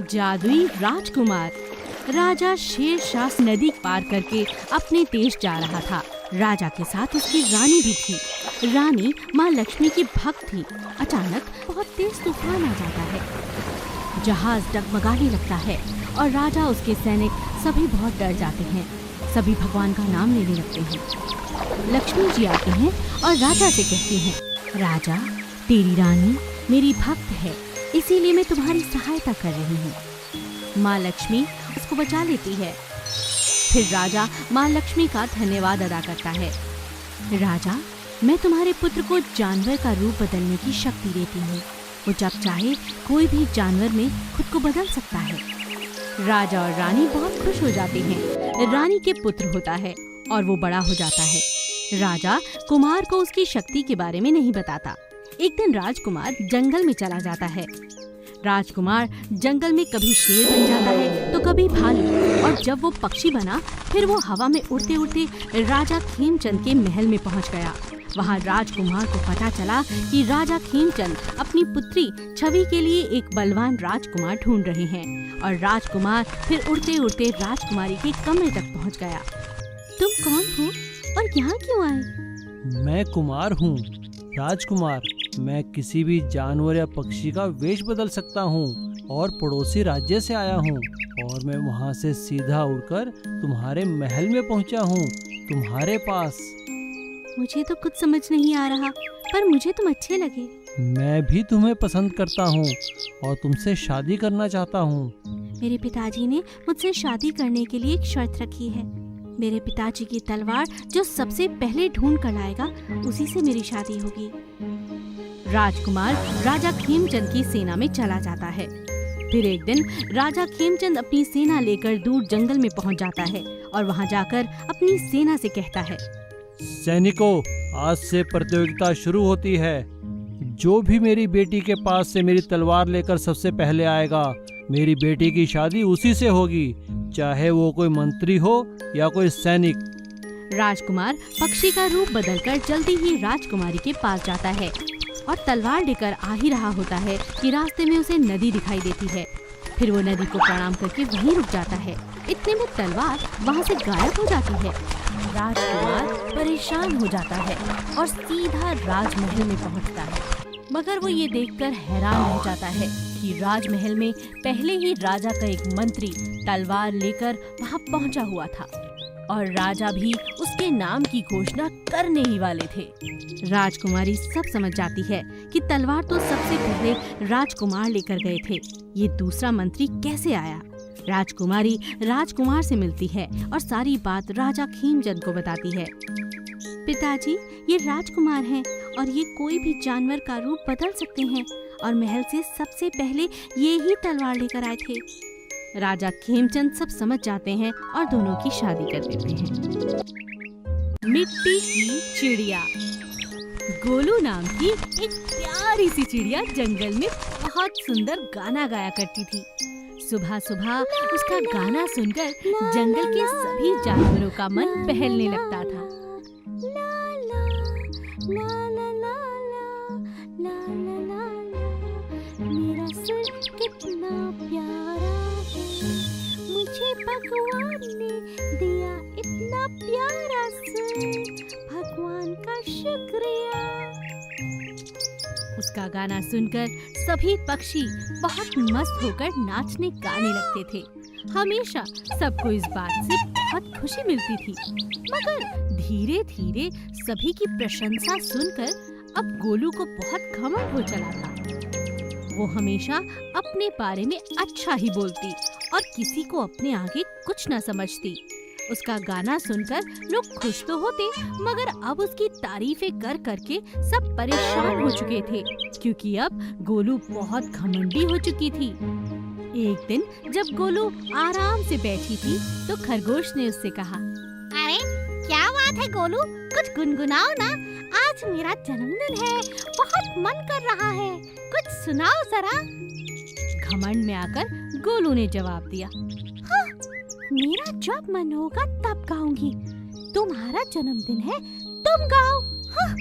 जादुई राजकुमार। राजा शेरशाह नदी पार करके अपने देश जा रहा था। राजा के साथ उसकी रानी भी थी। रानी माँ लक्ष्मी की भक्त थी। अचानक बहुत तेज तूफान आ जाता है। जहाज डगमगाने लगता है और राजा, उसके सैनिक सभी बहुत डर जाते हैं। सभी भगवान का नाम लेने लगते हैं। लक्ष्मी जी आते हैं और राजा से कहती हैं, राजा, तेरी रानी मेरी भक्त है, इसीलिए मैं तुम्हारी सहायता कर रही हूँ। माँ लक्ष्मी उसको बचा लेती है। फिर राजा माँ लक्ष्मी का धन्यवाद अदा करता है। राजा, मैं तुम्हारे पुत्र को जानवर का रूप बदलने की शक्ति देती हूँ। वो जब चाहे कोई भी जानवर में खुद को बदल सकता है। राजा और रानी बहुत खुश हो जाते हैं। रानी के पुत्र होता है और वो बड़ा हो जाता है। राजा कुमार को उसकी शक्ति के बारे में नहीं बताता। एक दिन राजकुमार जंगल में चला जाता है। राजकुमार जंगल में कभी शेर बन जाता है तो कभी भालू, और जब वो पक्षी बना फिर वो हवा में उड़ते उड़ते राजा खेमचंद के महल में पहुंच गया। वहां राजकुमार को पता चला कि राजा खेमचंद अपनी पुत्री छवि के लिए एक बलवान राजकुमार ढूंढ रहे हैं, और राजकुमार फिर उड़ते उड़ते राजकुमारी के कमरे तक पहुंच गया। तुम कौन हो और यहाँ क्यों आए? मैं कुमार हूँ, राजकुमार। मैं किसी भी जानवर या पक्षी का वेश बदल सकता हूँ और पड़ोसी राज्य से आया हूँ, और मैं वहाँ से सीधा उड़कर तुम्हारे महल में पहुँचा हूँ, तुम्हारे पास। मुझे तो कुछ समझ नहीं आ रहा, पर मुझे तुम अच्छे लगे। मैं भी तुम्हें पसंद करता हूँ और तुमसे शादी करना चाहता हूँ। मेरे पिताजी ने मुझसे शादी करने के लिए एक शर्त रखी है। मेरे पिताजी की तलवार जो सबसे पहले ढूंढ कर लाएगा, उसी से मेरी शादी होगी। राजकुमार राजा खेमचंद की सेना में चला जाता है। फिर एक दिन राजा खेमचंद अपनी सेना लेकर दूर जंगल में पहुंच जाता है और वहां जाकर अपनी सेना से कहता है, सैनिकों, आज से प्रतियोगिता शुरू होती है। जो भी मेरी बेटी के पास से मेरी तलवार लेकर सबसे पहले आएगा, मेरी बेटी की शादी उसी से होगी, चाहे वो कोई मंत्री हो या कोई सैनिक। राजकुमार पक्षी का रूप बदलकर जल्दी ही राजकुमारी के पास जाता है और तलवार लेकर आ ही रहा होता है कि रास्ते में उसे नदी दिखाई देती है। फिर वो नदी को प्रणाम करके वहीं रुक जाता है। इतने में तलवार वहाँ से गायब हो जाती है। राजकुमार परेशान हो जाता है और सीधा राजमहल में पहुँचता है, मगर वो ये देखकर हैरान रह जाता है कि राजमहल में पहले ही राजा का एक मंत्री तलवार लेकर वहाँ पहुँचा हुआ था और राजा भी उसके नाम की घोषणा करने ही वाले थे। राजकुमारी सब समझ जाती है कि तलवार तो सबसे पहले राजकुमार लेकर गए थे, ये दूसरा मंत्री कैसे आया। राजकुमारी राजकुमार से मिलती है और सारी बात राजा खेमचंद को बताती है। पिताजी, ये राजकुमार हैं और ये कोई भी जानवर का रूप बदल सकते हैं और महल से सबसे पहले ये ही तलवार लेकर आए थे। राजा खेमचंद सब समझ जाते हैं और दोनों की शादी कर देते हैं। मिट्टी की चिड़िया। गोलू नाम की एक प्यारी सी चिड़िया जंगल में बहुत सुंदर गाना गाया करती थी। सुबह सुबह उसका गाना सुनकर जंगल के सभी जानवरों का मन बहलने लगता था। मेरा सुर कितना प्यारा है, मुझे भगवान ने दिया इतना प्यारा सुर, भगवान का शुक्रिया। उसका गाना सुनकर सभी पक्षी बहुत मस्त होकर नाचने गाने लगते थे। हमेशा सबको इस बात से बहुत खुशी मिलती थी, मगर धीरे धीरे सभी की प्रशंसा सुनकर अब गोलू को बहुत घमंड हो चला था। वो हमेशा अपने बारे में अच्छा ही बोलती और किसी को अपने आगे कुछ न समझती। उसका गाना सुनकर लोग खुश तो होते, मगर अब उसकी तारीफें कर करके सब परेशान हो चुके थे, क्योंकि अब गोलू बहुत घमंडी हो चुकी थी। एक दिन जब गोलू आराम से बैठी थी तो खरगोश ने उससे कहा, अरे क्या बात है गोलू, कुछ गुनगुनाओ ना, आज मेरा जन्मदिन है, बहुत मन कर रहा है, कुछ सुनाओ जरा। घमंड में आकर गोलू ने जवाब दिया, हाँ, मेरा जब मन होगा तब गाऊंगी, तुम्हारा जन्मदिन है, तुम गाओ। हाँ,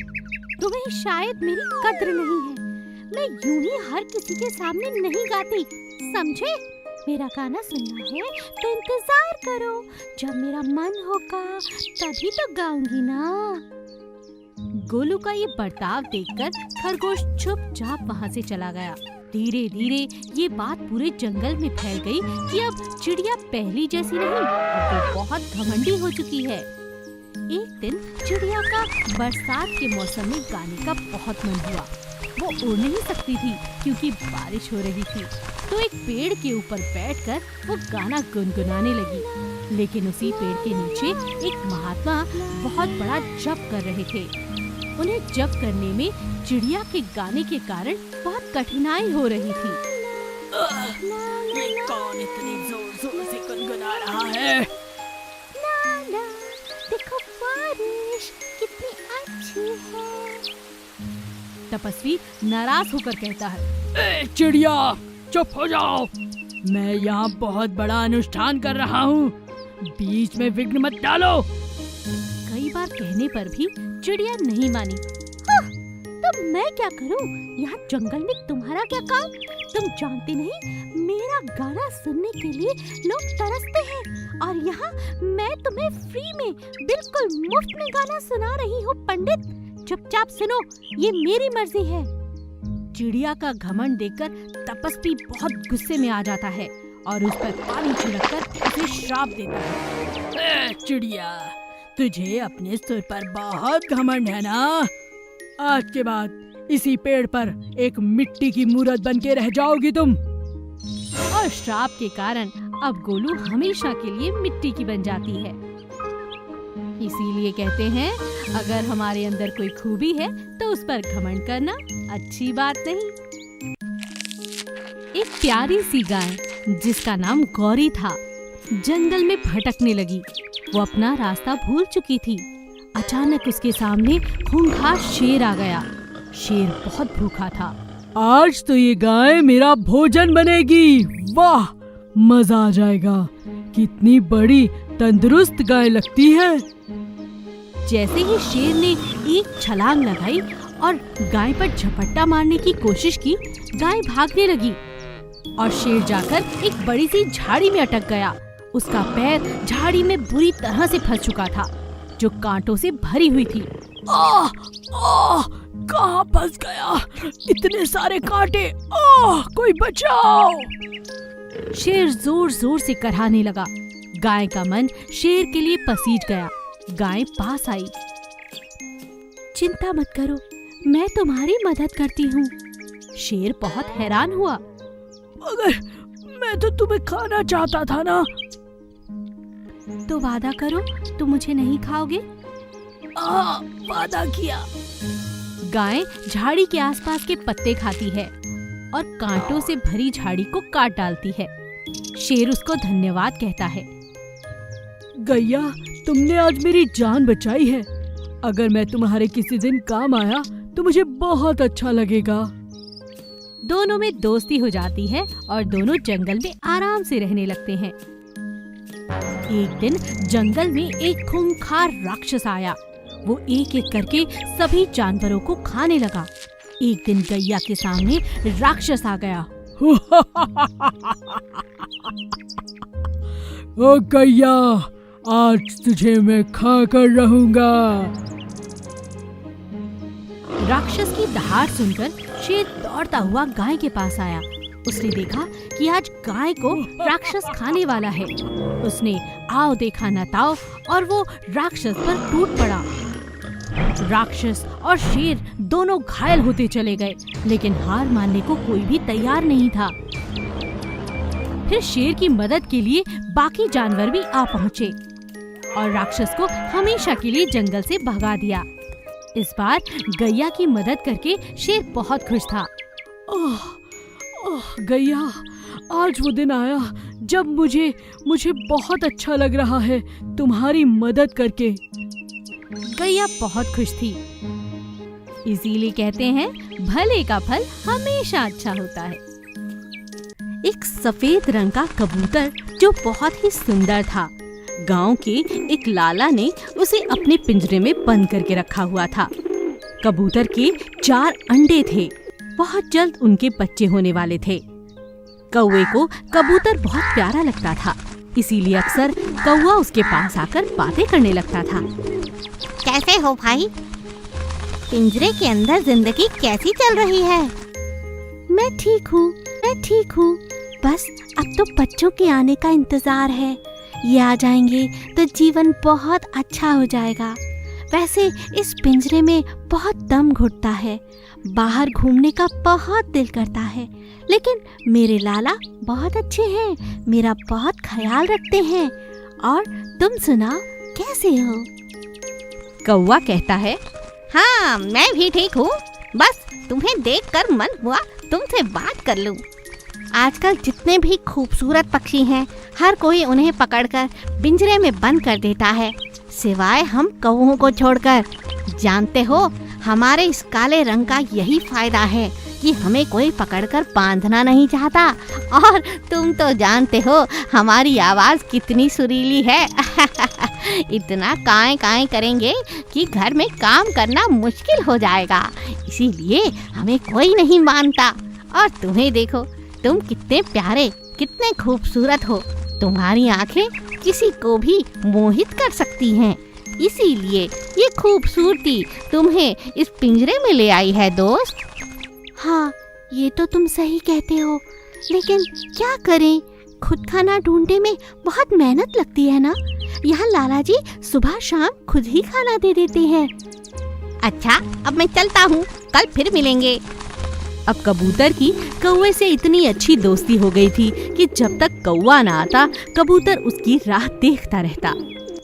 तुम्हें शायद मेरी कद्र नहीं है, मैं यूं ही हर किसी के सामने नहीं गाती, समझे? मेरा गाना सुनना है तो इंतजार करो, जब मेरा मन होगा तभी तो गाऊंगी ना। गोलू का ये बर्ताव देखकर खरगोश चुपचाप वहाँ से चला गया। धीरे धीरे ये बात पूरे जंगल में फैल गई कि अब चिड़िया पहली जैसी नहीं, अब वो बहुत घमंडी हो चुकी है। एक दिन चिड़िया का बरसात के मौसम में गाने का बहुत मन हुआ। वो उड़ नहीं सकती थी क्योंकि बारिश हो रही थी, तो एक पेड़ के ऊपर बैठकर वो गाना गुनगुनाने लगी। लेकिन उसी पेड़ के नीचे एक महात्मा बहुत बड़ा जप कर रहे थे। उन्हें जप करने में चिड़िया के गाने के कारण बहुत कठिनाई हो रही थी। ये कौन इतनी जोर जोर से गुनगुना रहा है? नाना, देखो बारिश कितनी अच्छी है। तपस्वी नाराज होकर कहता है, चिड़िया चुप हो जाओ, मैं यहाँ बहुत बड़ा अनुष्ठान कर रहा हूँ, बीच में विघ्न मत डालो। कई बार कहने पर भी चिड़िया नहीं मानी। तो मैं क्या करूं? यहाँ जंगल में तुम्हारा क्या काम? तुम जानते नहीं, मेरा गाना सुनने के लिए लोग तरसते हैं, और यहाँ मैं तुम्हें फ्री में बिल्कुल मुफ्त में गाना सुना रही हूँ। पंडित, चुपचाप सुनो, ये मेरी मर्जी है। चिड़िया का घमंड देखकर तपस्वी बहुत गुस्से में आ जाता है और उस पर पानी छिड़ककर उसे श्राप देता है। चिड़िया, तुझे अपने सिर पर बहुत घमंड है ना? आज के बाद इसी पेड़ पर एक मिट्टी की मूर्त बन के रह जाओगी तुम। और श्राप के कारण अब गोलू हमेशा के लिए मिट्टी की बन जाती है। इसीलिए कहते हैं, अगर हमारे अंदर कोई खूबी है तो उस पर घमंड करना अच्छी बात नहीं। एक प्यारी सी गाय जिसका नाम गौरी था, जंगल में भटकने लगी। वो अपना रास्ता भूल चुकी थी। अचानक उसके सामने खूंखार शेर आ गया। शेर बहुत भूखा था। आज तो ये गाय मेरा भोजन बनेगी। वाह, मजा आ जाएगा। कितनी बड़ी तंदुरुस्त गाय लगती है। जैसे ही शेर ने एक छलांग लगाई और गाय पर झपट्टा मारने की कोशिश की, गाय भागने लगी और शेर जाकर एक बड़ी सी झाड़ी में अटक गया। उसका पैर झाड़ी में बुरी तरह से फंस चुका था, जो कांटों से भरी हुई थी। आह, आह, कहाँ फंस गया? इतने सारे कांटे। आह, कोई बचाओ। शेर जोर जोर से कराहने लगा। गाय का मन शेर के लिए पसीज गया। गाय पास आई। चिंता मत करो, मैं तुम्हारी मदद करती हूँ। शेर बहुत हैरान हुआ। मगर मैं तो तुम्हें खाना चाहता था ना। तो वादा करो, तुम मुझे नहीं खाओगे? वादा किया। गाय झाड़ी के आसपास के पत्ते खाती है और कांटों से भरी झाड़ी को काट डालती है। शेर उसको धन्यवाद कहता है। गैया, तुमने आज मेरी जान बचाई है। अगर मैं तुम्हारे किसी दिन काम आया तो मुझे बहुत अच्छा लगेगा। दोनों में दोस्ती हो जाती है और दोनों जंगल में आराम से रहने लगते हैं। एक दिन जंगल में एक खूंखार राक्षस आया। वो एक एक करके सभी जानवरों को खाने लगा। एक दिन गैया के सामने राक्षस आ गया। ओ गैया, आज तुझे मैं खा कर रहूंगा। राक्षस की दहाड़ सुनकर शेर दौड़ता हुआ गाय के पास आया। उसने देखा कि आज गाय को राक्षस खाने वाला है। उसने आओ देखा न ताओ और वो राक्षस पर टूट पड़ा। राक्षस और शेर दोनों घायल होते चले गए, लेकिन हार मानने को कोई भी तैयार नहीं था। फिर शेर की मदद के लिए बाकी जानवर भी आ पहुँचे और राक्षस को हमेशा के लिए जंगल से भगा दिया। इस बार गैया की मदद करके शेर बहुत खुश था। गैया, आज वो दिन आया जब मुझे बहुत अच्छा लग रहा है तुम्हारी मदद करके। गैया बहुत खुश थी। इसीलिए कहते हैं, भले का फल हमेशा अच्छा होता है। एक सफेद रंग का कबूतर जो बहुत ही सुंदर था, गांव के एक लाला ने उसे अपने पिंजरे में बंद करके रखा हुआ था। कबूतर के 4 अंडे थे। बहुत जल्द उनके बच्चे होने वाले थे। कौवे को कबूतर बहुत प्यारा लगता था, इसीलिए अक्सर कौवा उसके पास आकर बातें करने लगता था। कैसे हो भाई? पिंजरे के अंदर जिंदगी कैसी चल रही है? मैं ठीक हूँ। बस अब तो बच्चों के आने का इंतजार है। ये आ जाएंगे तो जीवन बहुत अच्छा हो जाएगा। वैसे इस पिंजरे में बहुत दम घुटता है, बाहर घूमने का बहुत दिल करता है, लेकिन मेरे लाला बहुत अच्छे हैं, मेरा बहुत ख्याल रखते हैं। और तुम सुनाओ, कैसे हो? कौवा कहता है, हाँ, मैं भी ठीक हूँ। बस तुम्हें देखकर मन हुआ तुमसे बात कर लूँ। आजकल जितने भी खूबसूरत पक्षी हैं, हर कोई उन्हें पकड़कर पिंजरे में बंद कर देता है, सिवाय हम कौवों को छोड़कर। जानते हो, हमारे इस काले रंग का यही फायदा है कि हमें कोई पकड़कर बांधना नहीं चाहता। और तुम तो जानते हो हमारी आवाज़ कितनी सुरीली है। इतना काएं काएं करेंगे कि घर में काम करना मुश्किल हो जाएगा, इसीलिए हमें कोई नहीं मानता। और तुम्हें देखो, तुम कितने प्यारे, कितने खूबसूरत हो। तुम्हारी आंखें किसी को भी मोहित कर सकती हैं, इसीलिए ये खूबसूरती तुम्हें इस पिंजरे में ले आई है दोस्त। हाँ, ये तो तुम सही कहते हो, लेकिन क्या करें, खुद खाना ढूंढने में बहुत मेहनत लगती है ना। यहाँ लाला जी सुबह शाम खुद ही खाना दे देते हैं। अच्छा, अब मैं चलता हूँ, कल फिर मिलेंगे। अब कबूतर की कौवे से इतनी अच्छी दोस्ती हो गई थी कि जब तक कौवा ना आता, कबूतर उसकी राह देखता रहता।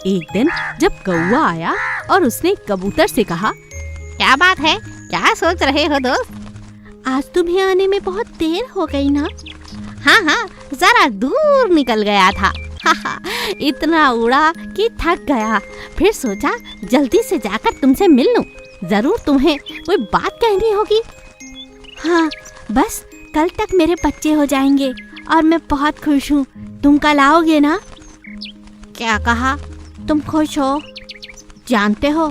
एक दिन जब कौवा आया और उसने कबूतर से कहा, क्या बात है, क्या सोच रहे हो दोस्त? आज तुम्हें आने में बहुत देर हो गई ना। हाँ, जरा दूर निकल गया था। इतना उड़ा कि थक गया, फिर सोचा जल्दी से जाकर तुमसे मिल लूं। जरूर तुम्हें कोई बात कहनी होगी। हाँ, बस कल तक मेरे बच्चे हो जाएंगे और मैं बहुत खुश हूँ। तुम कल आओगे ना? क्या कहा? तुम खुश हो? जानते हो,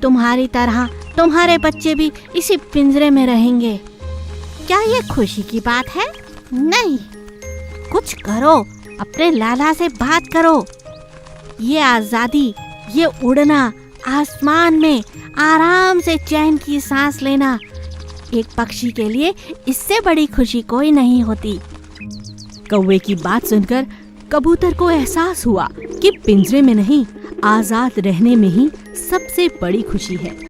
तुम्हारी तरह तुम्हारे बच्चे भी इसी पिंजरे में रहेंगे। क्या ये खुशी की बात है? नहीं, कुछ करो, अपने लाला से बात करो। ये आज़ादी, ये उड़ना, आसमान में आराम से चैन की सांस लेना, एक पक्षी के लिए इससे बड़ी खुशी कोई नहीं होती। कौवे की बात सुनकर कबूतर को एहसास हुआ कि पिंजरे में नहीं, आजाद रहने में ही सबसे बड़ी खुशी है।